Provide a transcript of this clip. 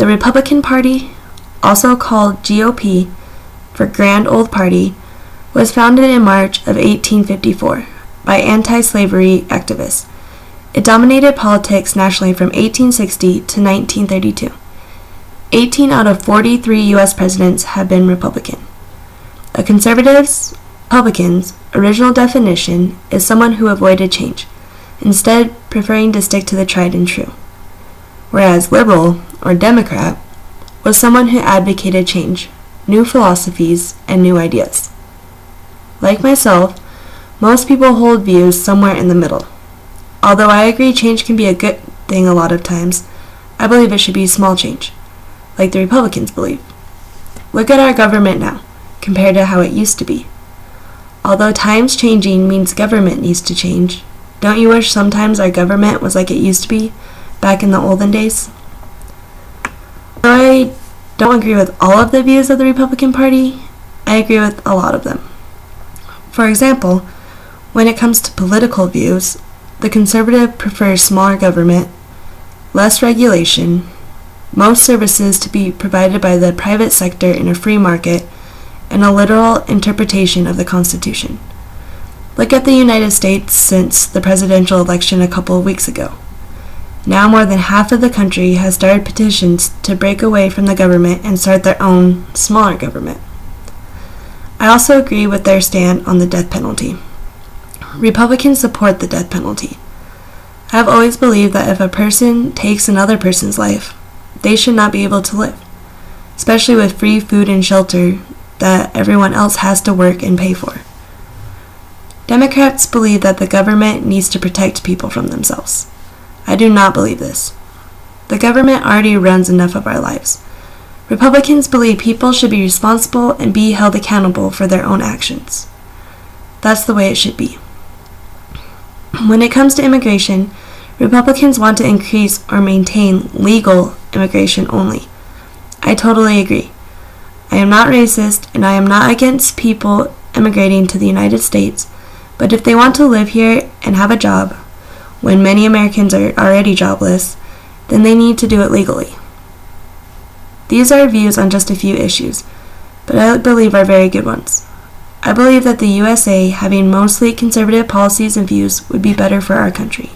The Republican Party, also called GOP for Grand Old Party, was founded in March of 1854 by anti-slavery activists. It dominated politics nationally from 1860 to 1932. 18 out of 43 U.S. presidents have been Republican. A conservative's Republican's original definition is someone who avoided change, instead preferring to stick to the tried and true. Whereas liberal, or Democrat, was someone who advocated change, new philosophies, and new ideas. Like myself, most people hold views somewhere in the middle. Although I agree change can be a good thing a lot of times, I believe it should be small change, like the Republicans believe. Look at our government now, compared to how it used to be. Although times changing means government needs to change, don't you wish sometimes our government was like it used to be back in the olden days? Though I don't agree with all of the views of the Republican Party, I agree with a lot of them. For example, when it comes to political views, the conservative prefers smaller government, less regulation, most services to be provided by the private sector in a free market, and a literal interpretation of the Constitution. Look at the United States since the presidential election a couple of weeks ago. Now more than half of the country has started petitions to break away from the government and start their own, smaller government. I also agree with their stand on the death penalty. Republicans support the death penalty. I have always believed that if a person takes another person's life, they should not be able to live, especially with free food and shelter that everyone else has to work and pay for. Democrats believe that the government needs to protect people from themselves. I do not believe this. The government already runs enough of our lives. Republicans believe people should be responsible and be held accountable for their own actions. That's the way it should be. When it comes to immigration, Republicans want to increase or maintain legal immigration only. I totally agree. I am not racist and I am not against people immigrating to the United States, but if they want to live here and have a job, when many Americans are already jobless, then they need to do it legally. These are views on just a few issues, but I believe are very good ones. I believe that the USA having mostly conservative policies and views would be better for our country.